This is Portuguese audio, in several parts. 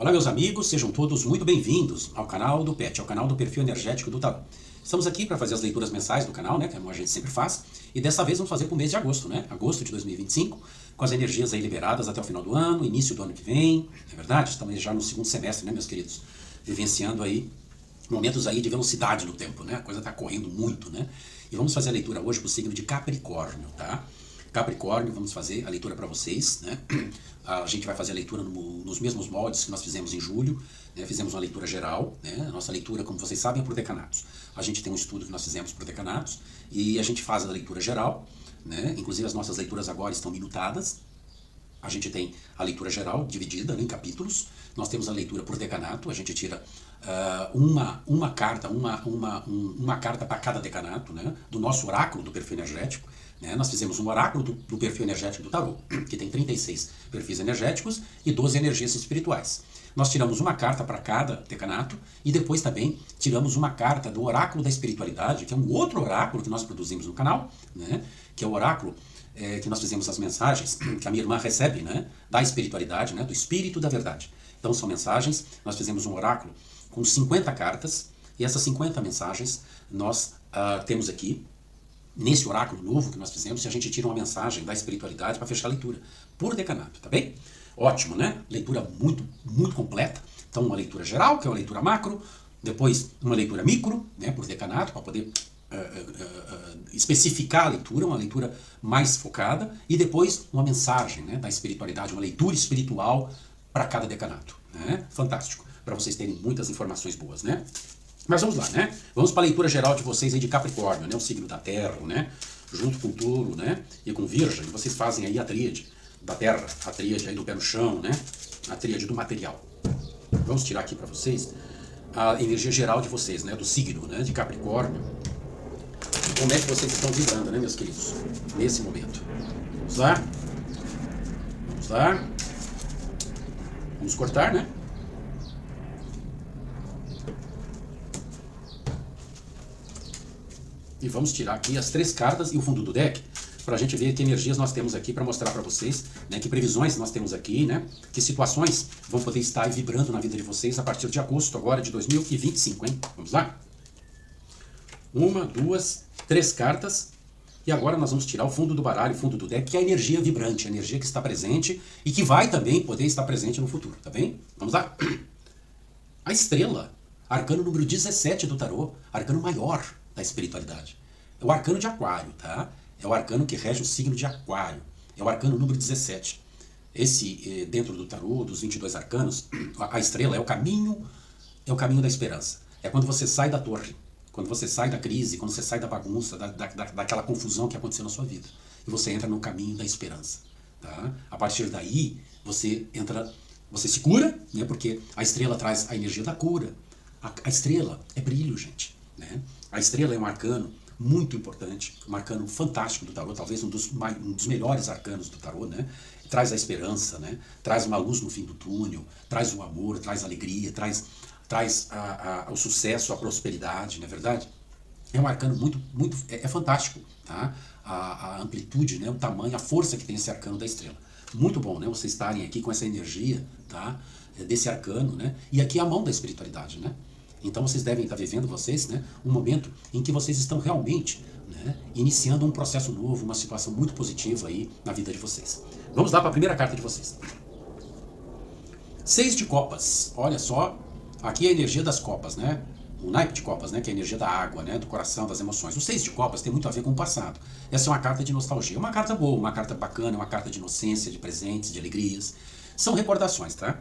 Olá meus amigos, sejam todos muito bem-vindos ao canal do PET, ao canal do Perfil Energético do Tarô. Estamos aqui para fazer as leituras mensais do canal, né, como a gente sempre faz, e dessa vez vamos fazer para o mês de agosto, né, agosto de 2025, com as energias aí liberadas até o final do ano, início do ano que vem, é verdade? Estamos já no segundo semestre, né, meus queridos, vivenciando aí momentos aí de velocidade no tempo, né, a coisa está correndo muito, né, e vamos fazer a leitura hoje para o signo de Capricórnio, tá? Capricórnio, vamos fazer a leitura para vocês, né? A gente vai fazer a leitura nos mesmos moldes que nós fizemos em julho, né? Fizemos uma leitura geral, né? A nossa leitura, como vocês sabem, é por decanatos. A gente tem um estudo que nós fizemos por decanatos e a gente faz a leitura geral, né? Inclusive as nossas leituras agora estão minutadas. A gente tem a leitura geral dividida, né, em capítulos. Nós temos a leitura por decanato, a gente tira uma carta para cada decanato, né, do nosso oráculo do perfil energético. Né? Nós fizemos um oráculo do perfil energético do tarô, que tem 36 perfis energéticos e 12 energias espirituais. Nós tiramos uma carta para cada decanato e depois também tiramos uma carta do oráculo da espiritualidade, que é um outro oráculo que nós produzimos no canal, né, que é o oráculo que nós fizemos as mensagens que a minha irmã recebe, né, da espiritualidade, né, do espírito da verdade. Então são mensagens, nós fizemos um oráculo com 50 cartas e essas 50 mensagens nós temos aqui nesse oráculo novo que nós fizemos, se a gente tira uma mensagem da espiritualidade para fechar a leitura por decanato, tá bem? Ótimo, né? Leitura muito, muito completa. Então uma leitura geral, que é uma leitura macro, depois uma leitura micro, né, por decanato, para poder especificar a leitura, uma leitura mais focada, e depois uma mensagem, né, da espiritualidade, uma leitura espiritual para cada decanato, né? Fantástico, para vocês terem muitas informações boas, né? Mas vamos lá, né? Vamos para a leitura geral de vocês aí de Capricórnio, né? O signo da Terra, né? Junto com Touro, né? E com Virgem, vocês fazem aí a tríade da Terra, a tríade aí do pé no chão, né? A tríade do material. Vamos tirar aqui para vocês a energia geral de vocês, né? Do signo, né? De Capricórnio. Como é que vocês estão vibrando, né, meus queridos? Nesse momento. Vamos lá? Vamos lá? Vamos cortar, né? E vamos tirar aqui as 3 cartas e o fundo do deck, para a gente ver que energias nós temos aqui para mostrar para vocês, né, que previsões nós temos aqui, né, que situações vão poder estar vibrando na vida de vocês a partir de agosto agora de 2025, hein? Vamos lá? 1, 2, 3 cartas. E agora nós vamos tirar o fundo do baralho, o fundo do deck, que é a energia vibrante, a energia que está presente e que vai também poder estar presente no futuro, tá bem? Vamos lá? A estrela, arcano número 17 do tarô, arcano maior da espiritualidade. É o arcano de Aquário, tá? É o arcano que rege o signo de Aquário. É o arcano número 17. Esse, dentro do tarô, dos 22 arcanos, a estrela é o caminho da esperança. É quando você sai da torre, quando você sai da crise, quando você sai da bagunça, daquela confusão que aconteceu na sua vida. E você entra no caminho da esperança, tá? A partir daí, você se cura, né? Porque a estrela traz a energia da cura. A estrela é brilho, gente, né? A estrela é um arcano muito importante, um arcano fantástico do tarô, talvez um dos melhores arcanos do tarô, né? Traz a esperança, né? Traz uma luz no fim do túnel, traz o amor, traz a alegria, traz o sucesso, a prosperidade, não é verdade? É um arcano muito fantástico, tá? A amplitude, né? O tamanho, a força que tem esse arcano da estrela. Muito bom, né? Vocês estarem aqui com essa energia, tá? Desse arcano, né? E aqui é a mão da espiritualidade, né? Então vocês devem estar vivendo, vocês, né, um momento em que vocês estão realmente, né, iniciando um processo novo, uma situação muito positiva aí na vida de vocês. Vamos lá para a primeira carta de vocês. 6 de copas. Olha só, aqui é a energia das copas, né? O naipe de copas, né, que é a energia da água, né, do coração, das emoções. O 6 de copas tem muito a ver com o passado. Essa é uma carta de nostalgia, uma carta boa, uma carta bacana, uma carta de inocência, de presentes, de alegrias. São recordações, tá?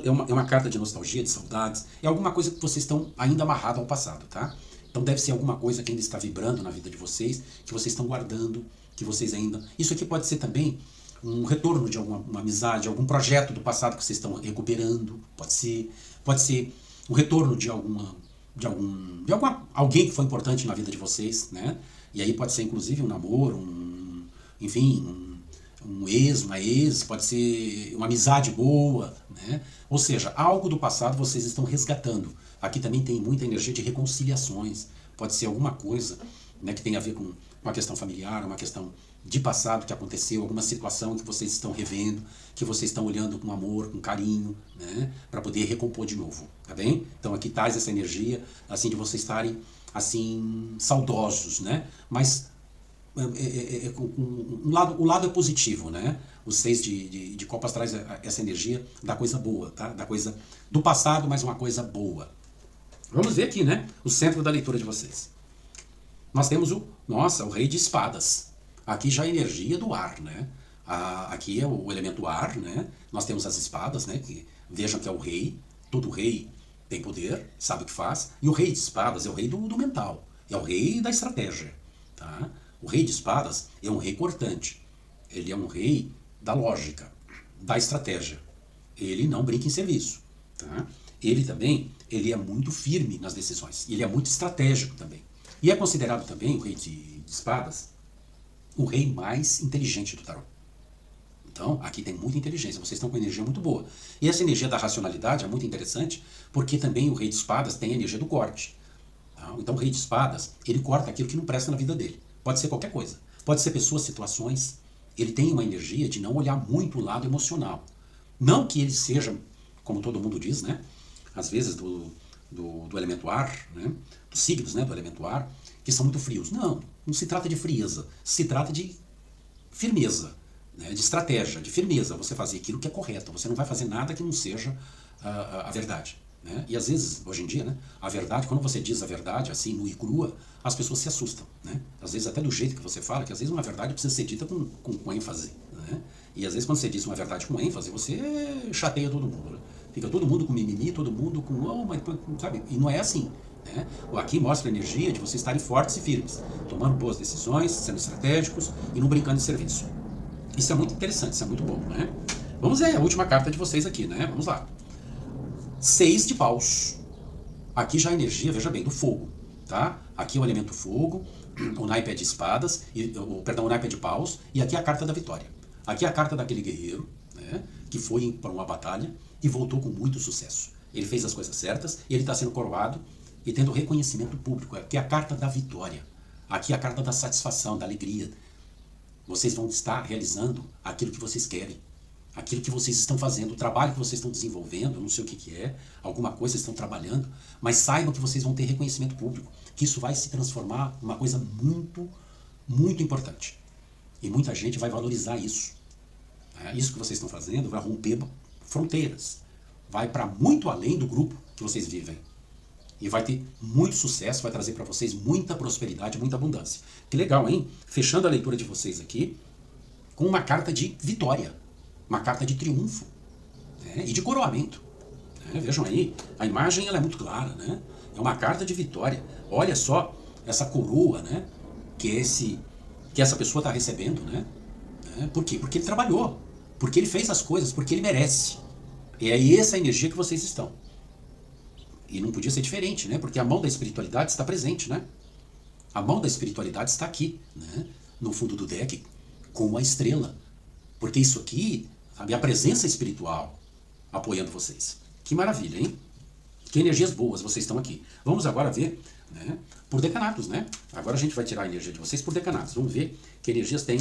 É uma carta de nostalgia, de saudades. É alguma coisa que vocês estão ainda amarrados ao passado, tá? Então deve ser alguma coisa que ainda está vibrando na vida de vocês, que vocês estão guardando, que vocês ainda... Isso aqui pode ser também um retorno de alguma amizade, algum projeto do passado que vocês estão recuperando. Pode ser um retorno de alguém que foi importante na vida de vocês, né? E aí pode ser inclusive um namoro, um ex, uma ex, pode ser uma amizade boa, né? Ou seja, algo do passado vocês estão resgatando. Aqui também tem muita energia de reconciliações. Pode ser alguma coisa, né, que tem a ver com uma questão familiar, uma questão de passado que aconteceu, alguma situação que vocês estão revendo, que vocês estão olhando com amor, com carinho, né, para poder recompor de novo, tá bem? Então aqui traz essa energia, assim, de vocês estarem, assim, saudosos, né, mas o lado é positivo, né, o 6 de copas traz essa energia da coisa boa, tá, da coisa do passado, mas uma coisa boa. Vamos ver aqui, né, o centro da leitura de vocês. Nós temos o rei de espadas. Aqui já é a energia do ar, né? Aqui é o elemento ar, né? Nós temos as espadas, né? Que, vejam que é o rei. Todo rei tem poder, sabe o que faz. E o rei de espadas é o rei do mental. É o rei da estratégia, tá? O rei de espadas é um rei cortante. Ele é um rei da lógica, da estratégia. Ele não brinca em serviço, tá? Ele é muito firme nas decisões. Ele é muito estratégico também. E é considerado também, o rei de espadas, o rei mais inteligente do tarô. Então, aqui tem muita inteligência, vocês estão com energia muito boa. E essa energia da racionalidade é muito interessante, porque também o rei de espadas tem a energia do corte. Tá? Então, o rei de espadas, ele corta aquilo que não presta na vida dele. Pode ser qualquer coisa. Pode ser pessoas, situações. Ele tem uma energia de não olhar muito o lado emocional. Não que ele seja, como todo mundo diz, né? Às vezes do elemento ar, né? Dos signos, né? Do elemento ar, que são muito frios. Não se trata de frieza, se trata de firmeza, né? De estratégia, de firmeza. Você fazer aquilo que é correto, você não vai fazer nada que não seja a verdade. Né? E às vezes, hoje em dia, né, a verdade, quando você diz a verdade, assim, nua e crua, as pessoas se assustam. Né? Às vezes até do jeito que você fala, que às vezes uma verdade precisa ser dita com ênfase. Né? E às vezes quando você diz uma verdade com ênfase, você chateia todo mundo. Né? Fica todo mundo com mimimi, todo mundo com, mas, sabe? E não é assim. Né? Aqui mostra a energia de vocês estarem fortes e firmes, tomando boas decisões, sendo estratégicos e não brincando de serviço. Isso é muito interessante, isso é muito bom. Né? Vamos ver a última carta de vocês aqui, né? Vamos lá. 6 de paus. Aqui já a energia, veja bem, do fogo. Tá? Aqui é o elemento fogo, o naipe é de espadas, o naipe é de paus, e aqui é a carta da vitória. Aqui é a carta daquele guerreiro, né, que foi para uma batalha e voltou com muito sucesso. Ele fez as coisas certas e ele está sendo coroado e tendo reconhecimento público. Aqui é a carta da vitória. Aqui é a carta da satisfação, da alegria. Vocês vão estar realizando aquilo que vocês querem. Aquilo que vocês estão fazendo, o trabalho que vocês estão desenvolvendo, eu não sei o que é, alguma coisa vocês estão trabalhando, mas saibam que vocês vão ter reconhecimento público, que isso vai se transformar numa coisa muito, muito importante. E muita gente vai valorizar isso. Isso que vocês estão fazendo vai romper fronteiras, vai para muito além do grupo que vocês vivem. E vai ter muito sucesso, vai trazer para vocês muita prosperidade, muita abundância. Que legal, hein? Fechando a leitura de vocês aqui, com uma carta de vitória. Uma carta de triunfo, né? E de coroamento. Né? Vejam aí, a imagem ela é muito clara, né? É uma carta de vitória. Olha só essa coroa, né? Que essa pessoa está recebendo, né? Por quê? Porque ele trabalhou, porque ele fez as coisas, porque ele merece. E é essa energia que vocês estão. E não podia ser diferente, né? Porque a mão da espiritualidade está presente, né? A mão da espiritualidade está aqui, né? No fundo do deck, como a estrela. Porque isso aqui, sabe, a presença espiritual apoiando vocês. Que maravilha, hein? Que energias boas vocês estão aqui. Vamos agora ver, né, por decanatos, né? Agora a gente vai tirar a energia de vocês por decanatos. Vamos ver que energias tem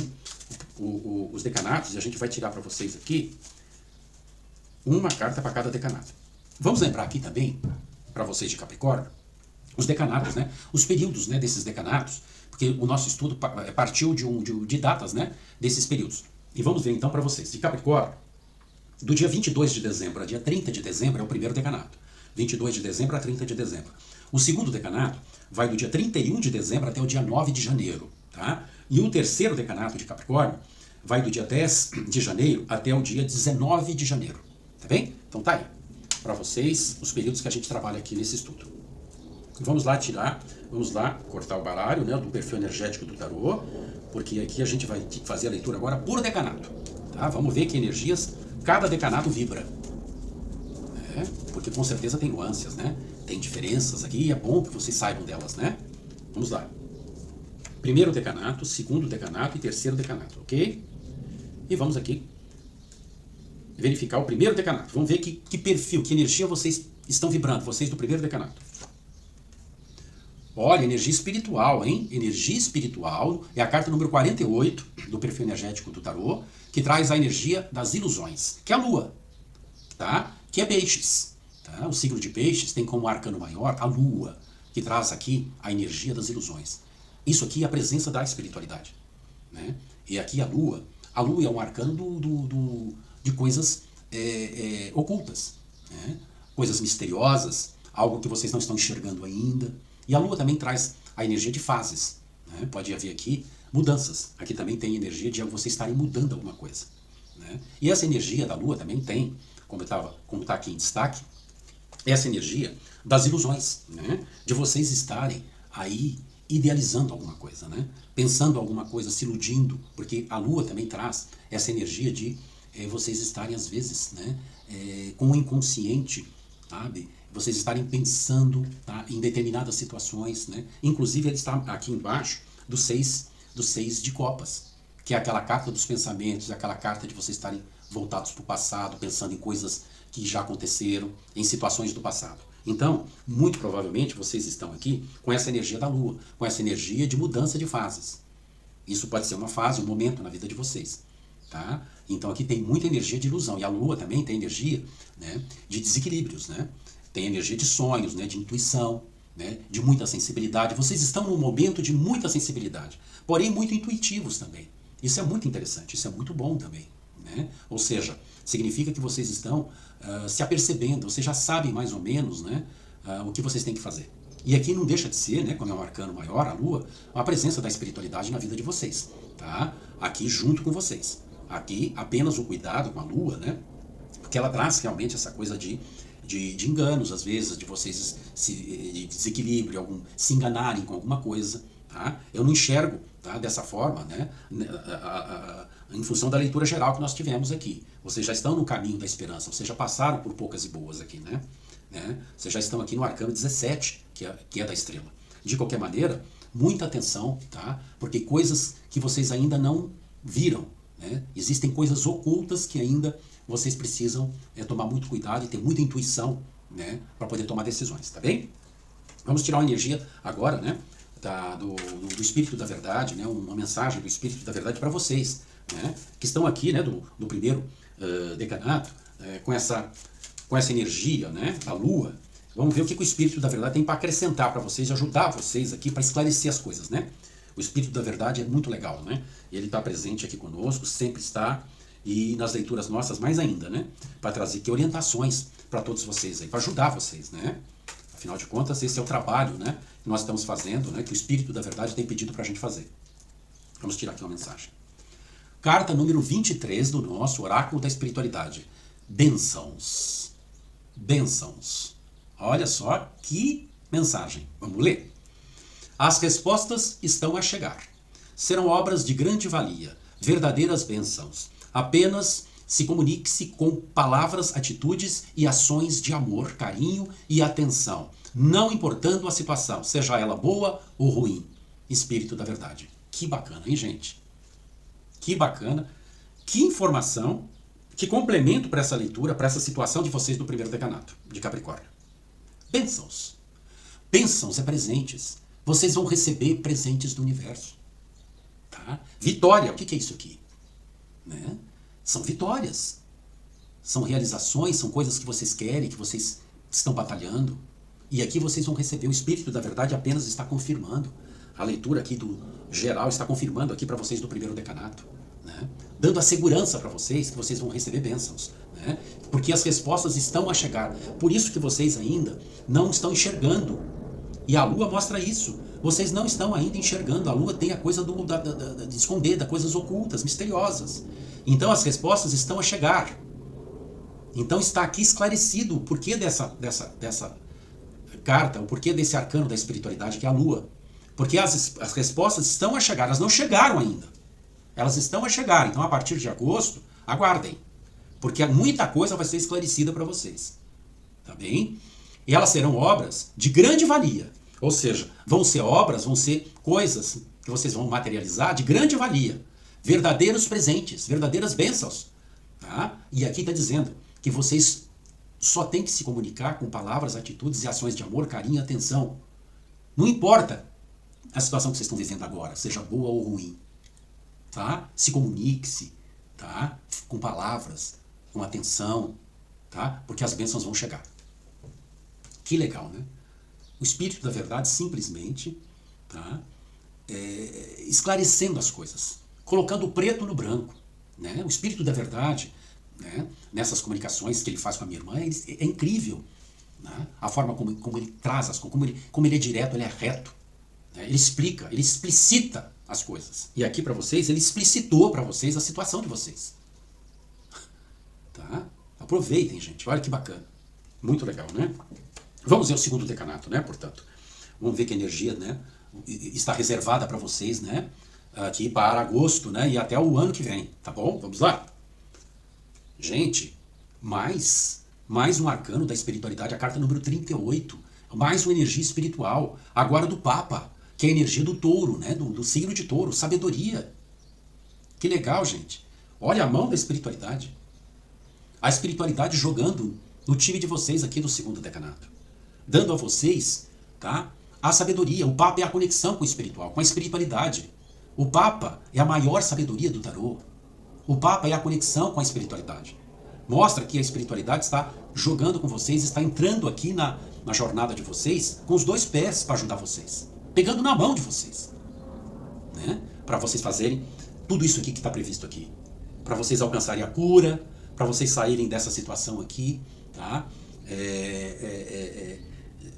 os decanatos e a gente vai tirar para vocês aqui uma carta para cada decanato. Vamos lembrar aqui também, para vocês de Capricórnio, os decanatos, né? Os períodos, né, desses decanatos, porque o nosso estudo partiu de datas, né, desses períodos. E vamos ver então para vocês. De Capricórnio, do dia 22 de dezembro a dia 30 de dezembro é o primeiro decanato. 22 de dezembro a 30 de dezembro. O segundo decanato vai do dia 31 de dezembro até o dia 9 de janeiro. Tá? E o terceiro decanato de Capricórnio vai do dia 10 de janeiro até o dia 19 de janeiro. Tá bem? Então tá aí. Para vocês, os períodos que a gente trabalha aqui nesse estudo. Vamos lá vamos lá cortar o baralho, né, do perfil energético do tarô, porque aqui a gente vai fazer a leitura agora por decanato. Tá? Vamos ver que energias cada decanato vibra. Porque com certeza tem nuances, né? Tem diferenças aqui e é bom que vocês saibam delas, né? Vamos lá. Primeiro decanato, segundo decanato e terceiro decanato, ok? E vamos aqui verificar o primeiro decanato. Vamos ver que perfil, que energia vocês estão vibrando, vocês do primeiro decanato. Olha, energia espiritual, hein? Energia espiritual é a carta número 48 do perfil energético do tarô, que traz a energia das ilusões, que é a lua, tá? Que é peixes. Tá? O signo de peixes tem como arcano maior a lua, que traz aqui a energia das ilusões. Isso aqui é a presença da espiritualidade. Né? E aqui a lua é um arcano de coisas ocultas, né? Coisas misteriosas, algo que vocês não estão enxergando ainda. E a lua também traz a energia de fases. Né? Pode haver aqui mudanças. Aqui também tem energia de vocês estarem mudando alguma coisa. Né? E essa energia da lua também tem, como está aqui em destaque, essa energia das ilusões, né? De vocês estarem aí idealizando alguma coisa, né? Pensando alguma coisa, se iludindo, porque a lua também traz essa energia de vocês estarem às vezes, né, com o inconsciente, sabe? Vocês estarem pensando, tá, em determinadas situações, né? Inclusive ele está aqui embaixo do seis de copas, que é aquela carta dos pensamentos, aquela carta de vocês estarem voltados para o passado, pensando em coisas que já aconteceram, em situações do passado. Então, muito provavelmente vocês estão aqui com essa energia da lua, com essa energia de mudança de fases. Isso pode ser uma fase, um momento na vida de vocês. Tá? Então aqui tem muita energia de ilusão. E a lua também tem energia, né, de desequilíbrios. Né? Tem energia de sonhos, né, de intuição, né, de muita sensibilidade. Vocês estão num momento de muita sensibilidade, porém muito intuitivos também. Isso é muito interessante, isso é muito bom também. Né? Ou seja, significa que vocês estão se apercebendo, vocês já sabem mais ou menos, né, o que vocês têm que fazer. E aqui não deixa de ser, né, como é um arcano maior, a lua, a presença da espiritualidade na vida de vocês. Tá? Aqui junto com vocês. Aqui apenas o cuidado com a lua, né, porque ela traz realmente essa coisa de enganos, às vezes, de vocês de desequilíbrio, se enganarem com alguma coisa. Tá? Eu não enxergo, tá, dessa forma, né, em função da leitura geral que nós tivemos aqui. Vocês já estão no caminho da esperança, vocês já passaram por poucas e boas aqui, né? Vocês já estão aqui no arcano 17, que é da estrela. De qualquer maneira, muita atenção, tá? Porque coisas que vocês ainda não viram, né? Existem coisas ocultas que ainda vocês precisam tomar muito cuidado e ter muita intuição, né, para poder tomar decisões, tá bem? Vamos tirar uma energia agora, né, do Espírito da Verdade, né, uma mensagem do Espírito da Verdade para vocês, né, que estão aqui, né, do primeiro decanato, com essa energia, né, da Lua. Vamos ver o que o Espírito da Verdade tem para acrescentar para vocês, ajudar vocês aqui para esclarecer as coisas, né? O Espírito da Verdade é muito legal, né? Ele está presente aqui conosco, sempre está, e nas leituras nossas mais ainda, né? Para trazer aqui orientações para todos vocês aí, para ajudar vocês, né? Afinal de contas, esse é o trabalho, né, que nós estamos fazendo, né, que o Espírito da Verdade tem pedido para a gente fazer. Vamos tirar aqui uma mensagem. Carta número 23 do nosso Oráculo da Espiritualidade. Bênçãos. Bênçãos. Olha só que mensagem. Vamos ler? As respostas estão a chegar. Serão obras de grande valia, verdadeiras bênçãos. Apenas se comunique-se com palavras, atitudes e ações de amor, carinho e atenção, não importando a situação, seja ela boa ou ruim. Espírito da Verdade. Que bacana, hein, gente? Que bacana. Que informação, que complemento para essa leitura, para essa situação de vocês do primeiro decanato de Capricórnio. Bênçãos. Bênçãos é presentes. Vocês vão receber presentes do universo. Tá? Vitória. O que é isso aqui? Né? São vitórias. São realizações, são coisas que vocês querem, que vocês estão batalhando. E aqui vocês vão receber. O Espírito da Verdade apenas está confirmando. A leitura aqui do geral está confirmando aqui para vocês do primeiro decanato. Né? Dando a segurança para vocês que vocês vão receber bênçãos. Né? Porque as respostas estão a chegar. Por isso que vocês ainda não estão enxergando. E a Lua mostra isso. Vocês não estão ainda enxergando. A Lua tem a coisa de esconder, das coisas ocultas, misteriosas. Então as respostas estão a chegar. Então está aqui esclarecido o porquê dessa carta, o porquê desse arcano da espiritualidade que é a Lua. Porque as respostas estão a chegar, elas não chegaram ainda. Elas estão a chegar, então a partir de agosto, aguardem. Porque muita coisa vai ser esclarecida para vocês. Tá bem? E elas serão obras de grande valia. Ou seja, vão ser obras, vão ser coisas que vocês vão materializar de grande valia. Verdadeiros presentes, verdadeiras bênçãos. Tá? E aqui está dizendo que vocês só têm que se comunicar com palavras, atitudes e ações de amor, carinho e atenção. Não importa a situação que vocês estão vivendo agora, seja boa ou ruim, tá? Se comunique-se, tá? Com palavras, com atenção, tá? Porque as bênçãos vão chegar. Que legal, né? O Espírito da Verdade simplesmente, tá? Esclarecendo as coisas, colocando o preto no branco, né? O Espírito da Verdade, né? Nessas comunicações que ele faz com a minha irmã, é incrível, né? A forma como ele traz as coisas, como ele é direto, ele é reto, né? Ele explica, ele explicita as coisas. E aqui para vocês, ele explicitou para vocês a situação de vocês. Tá? Aproveitem, gente. Olha que bacana. Muito legal, né? Vamos ver o segundo decanato, né? Portanto, vamos ver que a energia, né, está reservada para vocês, né? Aqui para agosto, né? E até o ano que vem, tá bom? Vamos lá. Gente, mais um arcano da espiritualidade, a carta número 38. Mais uma energia espiritual. Agora do Papa, que é a energia do touro, né? Do signo de touro, sabedoria. Que legal, gente. Olha a mão da espiritualidade. A espiritualidade jogando no time de vocês aqui do segundo decanato. Dando a vocês, tá, a sabedoria. O Papa é a conexão com o espiritual, com a espiritualidade. O Papa é a maior sabedoria do tarô. O Papa é a conexão com a espiritualidade. Mostra que a espiritualidade está jogando com vocês, está entrando aqui na jornada de vocês com os dois pés para ajudar vocês. Pegando na mão de vocês. Né? Para vocês fazerem tudo isso aqui que está previsto aqui. Para vocês alcançarem a cura, para vocês saírem dessa situação aqui, tá?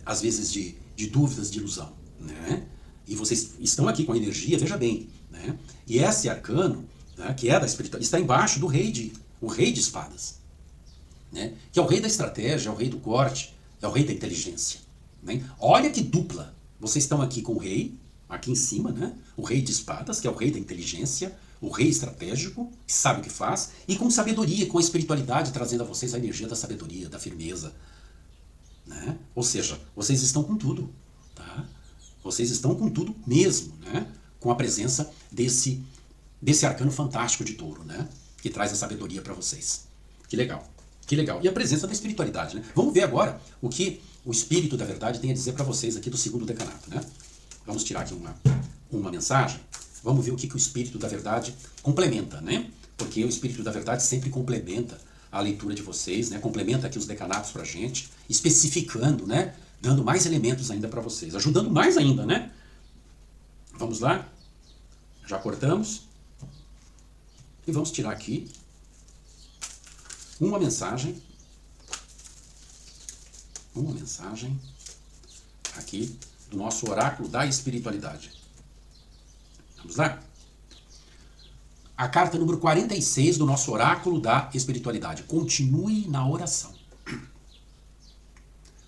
Às vezes de dúvidas, de ilusão, né? E vocês estão aqui com a energia, veja bem, né? E esse arcano, né, que é da espiritualidade, está embaixo do o rei de espadas, né? Que é o rei da estratégia, é o rei do corte, é o rei da inteligência, né? Olha que dupla, vocês estão aqui com o rei, aqui em cima, né? O rei de espadas, que é o rei da inteligência, o rei estratégico, que sabe o que faz, e com sabedoria, com a espiritualidade, trazendo a vocês a energia da sabedoria, da firmeza, né? Ou seja, vocês estão com tudo, tá? Vocês estão com tudo mesmo, né? Com a presença desse arcano fantástico de touro, né? Que traz a sabedoria para vocês. Que legal, que legal. E a presença da espiritualidade, né? Vamos ver agora o que o Espírito da Verdade tem a dizer para vocês aqui do segundo decanato, né? Vamos tirar aqui uma mensagem. Vamos ver o que o Espírito da Verdade complementa, né? Porque o Espírito da Verdade sempre complementa a leitura de vocês, né? Complementa aqui os decanatos pra gente, especificando, né? Dando mais elementos ainda para vocês, ajudando mais ainda, né? Vamos lá? Já cortamos. E vamos tirar aqui uma mensagem aqui do nosso oráculo da espiritualidade. Vamos lá? A carta número 46 do nosso oráculo da espiritualidade. Continue na oração.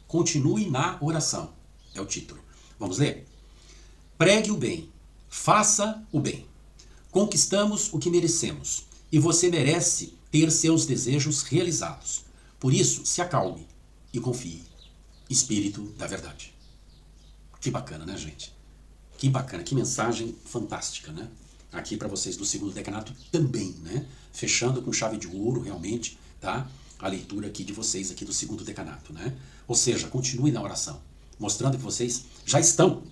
Continue na oração. É o título. Vamos ler? Pregue o bem. Faça o bem. Conquistamos o que merecemos. E você merece ter seus desejos realizados. Por isso, se acalme e confie. Espírito da Verdade. Que bacana, né, gente? Que bacana, que mensagem fantástica, né? Aqui para vocês do segundo decanato também, né? Fechando com chave de ouro, realmente, tá? A leitura aqui de vocês aqui do segundo decanato, né? Ou seja, continue na oração, mostrando que vocês já estão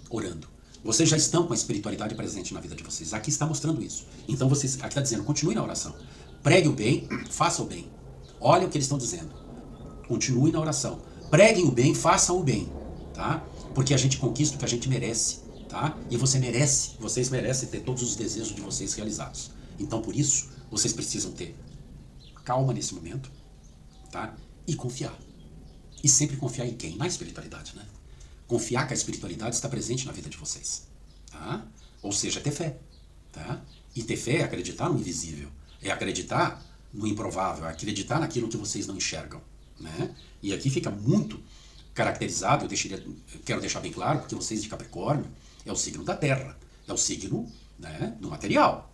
orando. Vocês já estão com a espiritualidade presente na vida de vocês. Aqui está mostrando isso. Então vocês, aqui está dizendo, continue na oração. Pregue o bem, faça o bem. Olha o que eles estão dizendo. Continue na oração. Preguem o bem, façam o bem, tá? Porque a gente conquista o que a gente merece, tá? E vocês merecem ter todos os desejos de vocês realizados. Então, por isso, vocês precisam ter calma nesse momento, tá? E confiar. E sempre confiar em quem? Na espiritualidade, né? Confiar que a espiritualidade está presente na vida de vocês, tá? Ou seja, ter fé, tá? E ter fé é acreditar no invisível, é acreditar no improvável, é acreditar naquilo que vocês não enxergam, né? E aqui fica muito caracterizado, quero deixar bem claro, porque vocês de Capricórnio é o signo da Terra, é o signo, né, do material.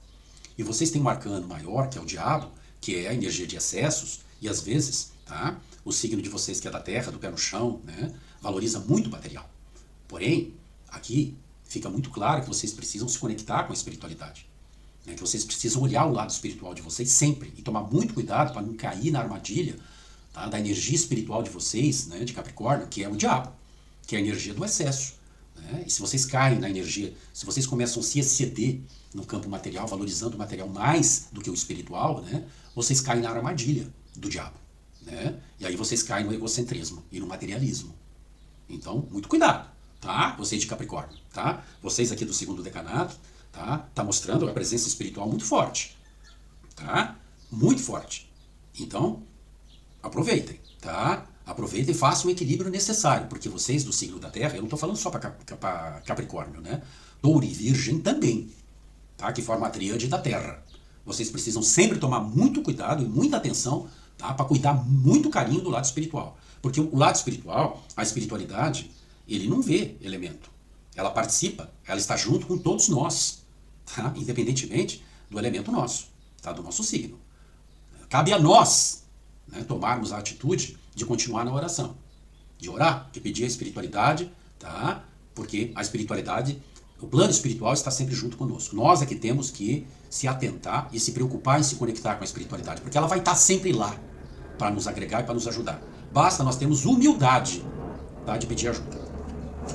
E vocês têm um arcano maior, que é o diabo, que é a energia de excessos, e às vezes, tá, o signo de vocês que é da Terra, do pé no chão, né, valoriza muito o material. Porém, aqui fica muito claro que vocês precisam se conectar com a espiritualidade, né, que vocês precisam olhar o lado espiritual de vocês sempre, e tomar muito cuidado para não cair na armadilha, tá, da energia espiritual de vocês, né, de Capricórnio, que é o diabo. que é a energia do excesso. Né? E se vocês caem na energia, se vocês começam a se exceder no campo material, valorizando o material mais do que o espiritual, né? Vocês caem na armadilha do diabo. Né? E aí vocês caem no egocentrismo e no materialismo. Então, muito cuidado, tá? Vocês de Capricórnio, tá? Vocês aqui do segundo decanato, tá mostrando a presença espiritual muito forte, tá? Muito forte. Então, aproveitem, tá? Aproveitem e façam o equilíbrio necessário, porque vocês do signo da Terra, eu não estou falando só para Capricórnio, né? Touro e Virgem também, tá? Que forma a tríade da Terra. Vocês precisam sempre tomar muito cuidado e muita atenção, tá? Para cuidar muito carinho do lado espiritual. Porque o lado espiritual, a espiritualidade, ele não vê elemento. Ela participa, ela está junto com todos nós, tá? Independentemente do elemento nosso, tá? Do nosso signo. Cabe a nós, né, tomarmos a atitude de continuar na oração, de orar, de pedir a espiritualidade, tá? Porque a espiritualidade, o plano espiritual está sempre junto conosco. Nós é que temos que se atentar e se preocupar em se conectar com a espiritualidade, porque ela vai estar sempre lá para nos agregar e para nos ajudar. Basta nós termos humildade, tá, de pedir ajuda.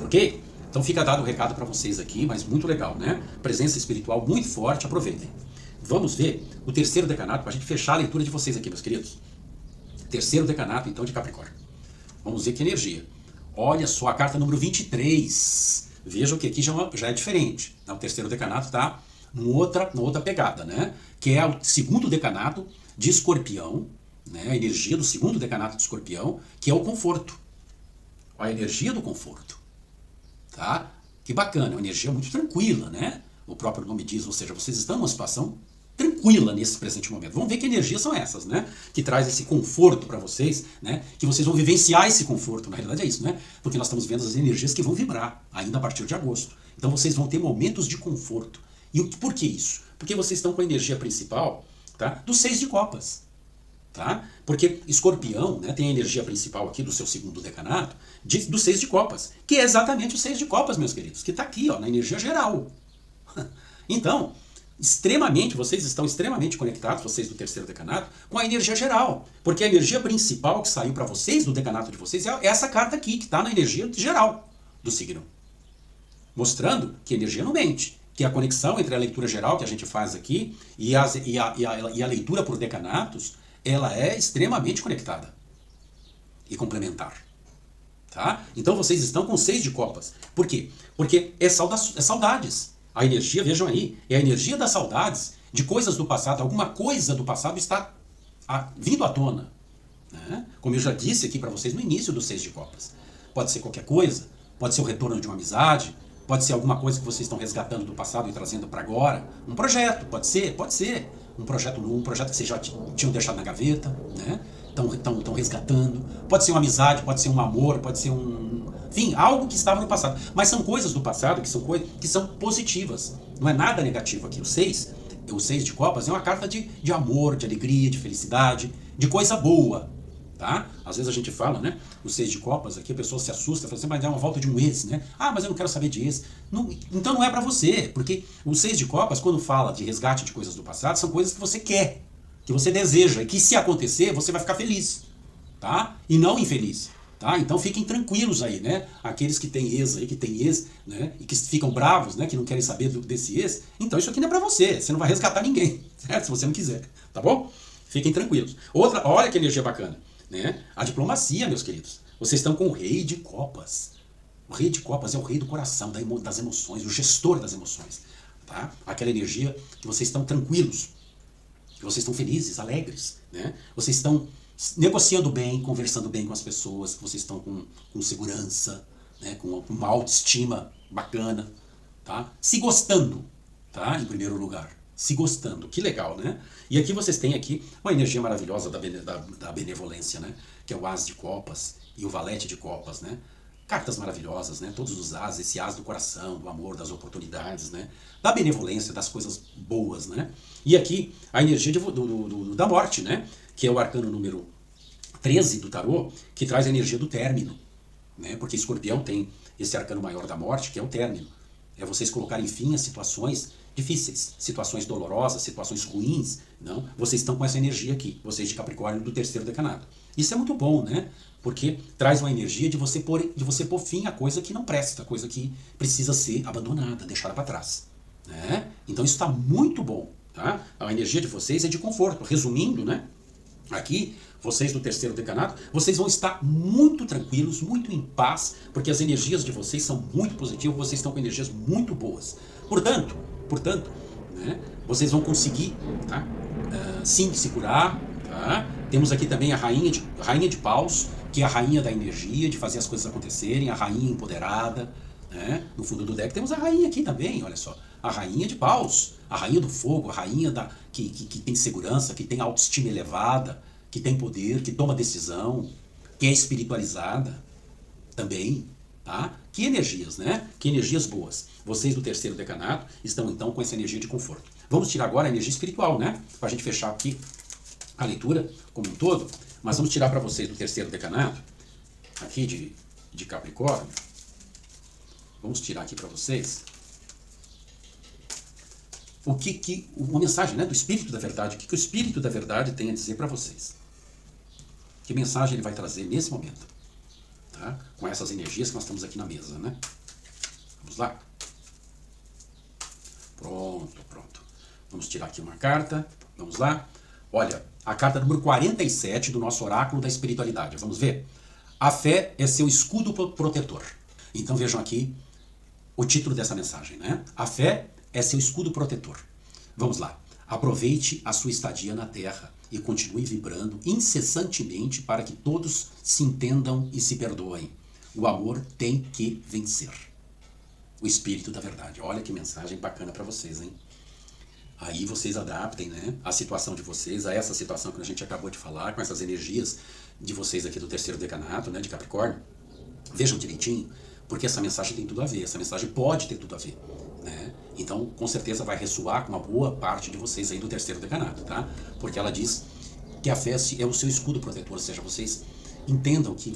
Ok? Então fica dado o recado para vocês aqui, mas muito legal, né? Presença espiritual muito forte, aproveitem. Vamos ver o terceiro decanato, para a gente fechar a leitura de vocês aqui, meus queridos. Terceiro decanato, então, de Capricórnio. Vamos ver que energia. Olha só, a carta número 23. Vejam que aqui já é diferente. O terceiro decanato está numa outra pegada, né? Que é o segundo decanato de Escorpião, né? A energia do segundo decanato de Escorpião, que é o conforto. A energia do conforto. Tá? Que bacana, é uma energia muito tranquila, né? O próprio nome diz, ou seja, vocês estão numa situação tranquila nesse presente momento. Vamos ver que energias são essas, né? Que traz esse conforto para vocês, né? Que vocês vão vivenciar esse conforto, na realidade é isso, né? Porque nós estamos vendo as energias que vão vibrar ainda a partir de agosto. Então vocês vão ter momentos de conforto. E por que isso? Porque vocês estão com a energia principal, tá? Do 6 de copas. Tá? Porque Escorpião, né, tem a energia principal aqui do seu segundo decanato do 6 de copas, que é exatamente o 6 de copas, meus queridos, que está aqui, ó, na energia geral. Então, vocês estão extremamente conectados, vocês do terceiro decanato, com a energia geral. Porque a energia principal que saiu para vocês, do decanato de vocês, é essa carta aqui, que está na energia geral do signo. Mostrando que a energia não mente. Que a conexão entre a leitura geral que a gente faz aqui e a leitura por decanatos, ela é extremamente conectada e complementar. Tá? Então vocês estão com 6 de copas. Por quê? Porque é saudades. A energia, vejam aí, é a energia das saudades de coisas do passado. Alguma coisa do passado está vindo à tona. Né? Como eu já disse aqui para vocês no início do 6 de copas. Pode ser qualquer coisa, pode ser o retorno de uma amizade, pode ser alguma coisa que vocês estão resgatando do passado e trazendo para agora. Um projeto, pode ser. Um projeto que vocês já tinham deixado na gaveta, né? Estão resgatando. Pode ser uma amizade, pode ser um amor, pode ser enfim, algo que estava no passado. Mas são coisas do passado que são positivas. Não é nada negativo aqui. O 6 de copas é uma carta de amor, de alegria, de felicidade, de coisa boa. Tá? Às vezes a gente fala, né? O 6 de copas aqui, a pessoa se assusta, fala assim, mas é uma volta de um ex, né? Ah, mas eu não quero saber de ex. Não, então não é pra você, porque o 6 de copas, quando fala de resgate de coisas do passado, são coisas que você quer, que você deseja, e que se acontecer, você vai ficar feliz, tá? E não infeliz, tá? Então fiquem tranquilos aí, né? Aqueles que têm ex aí, né? E que ficam bravos, né? Que não querem saber desse ex, então isso aqui não é pra você não vai resgatar ninguém, certo? Se você não quiser, tá bom? Fiquem tranquilos. Olha que energia bacana. Né? A diplomacia, meus queridos. Vocês estão com o rei de copas. O rei de copas é o rei do coração, das emoções, o gestor das emoções. Tá? Aquela energia que vocês estão tranquilos, que vocês estão felizes, alegres. Né? Vocês estão negociando bem, conversando bem com as pessoas, que vocês estão com segurança, né? com uma autoestima bacana. Tá? Se gostando, tá? Em primeiro lugar. Se gostando, que legal, né? E aqui vocês têm aqui uma energia maravilhosa da benevolência, né? Que é o As de Copas e o Valete de Copas, né? Cartas maravilhosas, né? Todos os As, esse As do coração, do amor, das oportunidades, né? Da benevolência, das coisas boas, né? E aqui a energia da morte, né? Que é o arcano número 13 do tarô, que traz a energia do término, né? Porque Escorpião tem esse arcano maior da morte, que é o término. É vocês colocarem fim a situações difíceis, situações dolorosas, situações ruins, não? Vocês estão com essa energia aqui, vocês de Capricórnio do terceiro decanato. Isso é muito bom, né? Porque traz uma energia de você pôr fim a coisa que não presta, coisa que precisa ser abandonada, deixada para trás, né? Então isso está muito bom, tá? A energia de vocês é de conforto. Resumindo, né? Aqui, vocês do terceiro decanato, vocês vão estar muito tranquilos, muito em paz, porque as energias de vocês são muito positivas, vocês estão com energias muito boas. Portanto, né, vocês vão conseguir, tá? Sim, se curar, tá? Temos aqui também a rainha de paus, que é a rainha da energia, de fazer as coisas acontecerem, a rainha empoderada, né? No fundo do deck temos a rainha aqui também, olha só. A rainha de paus, a rainha do fogo, a rainha que tem segurança, que tem autoestima elevada, que tem poder, que toma decisão, que é espiritualizada também, tá? Que energias, né? Que energias boas. Vocês do terceiro decanato estão então com essa energia de conforto. Vamos tirar agora a energia espiritual, né? Para a gente fechar aqui a leitura como um todo, mas vamos tirar para vocês do terceiro decanato, aqui de Capricórnio. Vamos tirar aqui para vocês uma mensagem, né, do Espírito da Verdade. O que o Espírito da Verdade tem a dizer para vocês? Que mensagem ele vai trazer nesse momento? Tá? Com essas energias que nós estamos aqui na mesa, né? Vamos lá? Pronto. Vamos tirar aqui uma carta. Vamos lá? Olha, a carta número 47 do nosso oráculo da espiritualidade. Vamos ver? A fé é seu escudo protetor. Então vejam aqui o título dessa mensagem, né? A fé é seu escudo protetor. Vamos lá. Aproveite a sua estadia na Terra e continue vibrando incessantemente para que todos se entendam e se perdoem. O amor tem que vencer. O Espírito da Verdade. Olha que mensagem bacana para vocês, hein? Aí vocês adaptem, né, a situação de vocês a essa situação que a gente acabou de falar, com essas energias de vocês aqui do terceiro decanato, né, de Capricórnio. Vejam direitinho, porque essa mensagem tem tudo a ver, essa mensagem pode ter tudo a ver, né? Então, com certeza vai ressoar com uma boa parte de vocês aí do terceiro decanato, tá? Porque ela diz que a fé é o seu escudo protetor, ou seja, vocês entendam que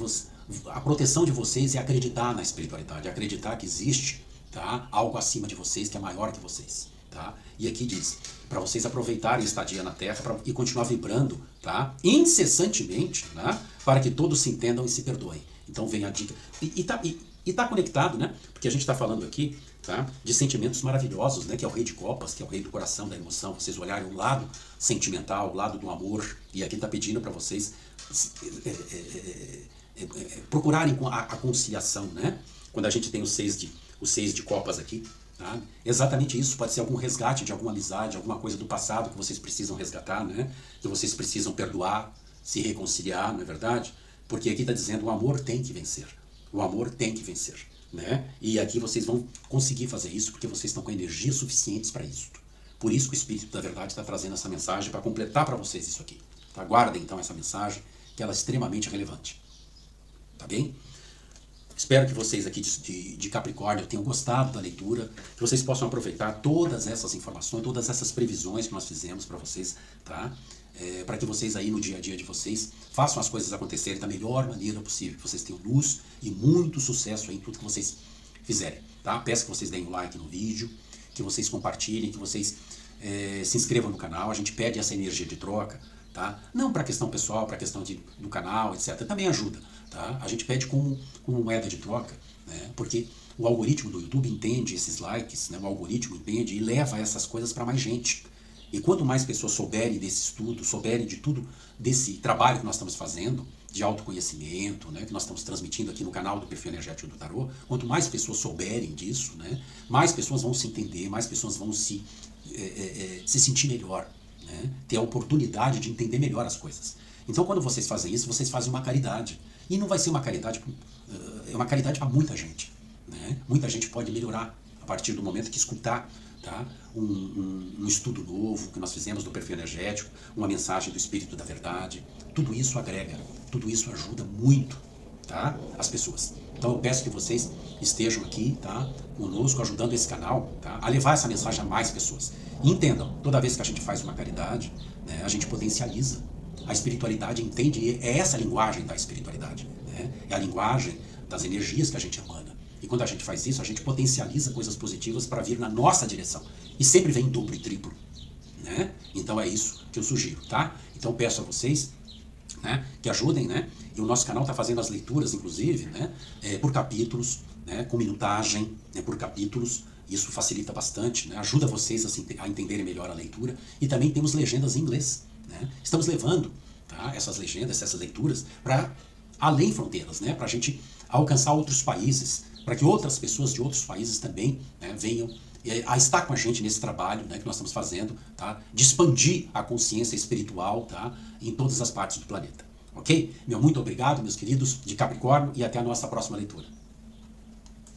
a proteção de vocês é acreditar na espiritualidade, acreditar que existe, tá, algo acima de vocês que é maior que vocês, tá? E aqui diz, para vocês aproveitarem a estadia na Terra e continuar vibrando, tá, incessantemente, tá, para que todos se entendam e se perdoem. Então vem a dica. E tá conectado, né? Porque a gente está falando aqui, tá, de sentimentos maravilhosos, né? Que é o rei de copas, que é o rei do coração, da emoção. Vocês olharem o lado sentimental, o lado do amor. E aqui está pedindo para vocês procurarem a conciliação, né? Quando a gente tem os seis de copas aqui, tá? Exatamente isso. Pode ser algum resgate de alguma amizade, alguma coisa do passado que vocês precisam resgatar, né? Que vocês precisam perdoar, se reconciliar, não é verdade? Porque aqui está dizendo o amor tem que vencer. O amor tem que vencer, né? E aqui vocês vão conseguir fazer isso porque vocês estão com energias suficientes para isso. Por isso que o Espírito da Verdade está trazendo essa mensagem para completar para vocês isso aqui. Tá? Guardem então essa mensagem, que ela é extremamente relevante. Tá bem? Espero que vocês aqui de Capricórnio tenham gostado da leitura, que vocês possam aproveitar todas essas informações, todas essas previsões que nós fizemos para vocês, tá? Para que vocês aí no dia a dia de vocês façam as coisas acontecerem da melhor maneira possível, que vocês tenham luz e muito sucesso aí em tudo que vocês fizerem, tá? Peço que vocês deem um like no vídeo, que vocês compartilhem, que vocês se inscrevam no canal. A gente pede essa energia de troca, tá? Não para questão pessoal, para questão do canal, etc. Também ajuda, tá? A gente pede como moeda de troca, né? Porque o algoritmo do YouTube entende esses likes, né? O algoritmo entende e leva essas coisas para mais gente. E quanto mais pessoas souberem desse estudo, souberem de tudo desse trabalho que nós estamos fazendo, de autoconhecimento, né, que nós estamos transmitindo aqui no canal do Perfil Energético do Tarô, quanto mais pessoas souberem disso, né, mais pessoas vão se entender, mais pessoas vão se sentir melhor, né, ter a oportunidade de entender melhor as coisas. Então, quando vocês fazem isso, vocês fazem uma caridade. E não vai ser uma caridade, é uma caridade para muita gente, né? Muita gente pode melhorar a partir do momento que escutar, tá, um estudo novo que nós fizemos do perfil energético, uma mensagem do Espírito da Verdade. Tudo isso agrega, tudo isso ajuda muito, tá, as pessoas. Então eu peço que vocês estejam aqui, tá, conosco, ajudando esse canal, tá, a levar essa mensagem a mais pessoas. E entendam, toda vez que a gente faz uma caridade, né, a gente potencializa. A espiritualidade entende, é essa a linguagem da espiritualidade, né? É a linguagem das energias que a gente emana. E quando a gente faz isso, a gente potencializa coisas positivas para vir na nossa direção. E sempre vem em dobro e triplo, né? Então é isso que eu sugiro, tá? Então peço a vocês, né, que ajudem, né? E o nosso canal está fazendo as leituras, inclusive, né, por capítulos, né, com minutagem, né, por capítulos. Isso facilita bastante, né, ajuda vocês a entenderem melhor a leitura. E também temos legendas em inglês, né? Estamos levando, tá, essas legendas, essas leituras para além fronteiras, né, para a gente alcançar outros países, para que outras pessoas de outros países também, né, venham a estar com a gente nesse trabalho, né, que nós estamos fazendo, tá, de expandir a consciência espiritual, tá, em todas as partes do planeta. Ok? Meu muito obrigado, meus queridos de Capricórnio, e até a nossa próxima leitura.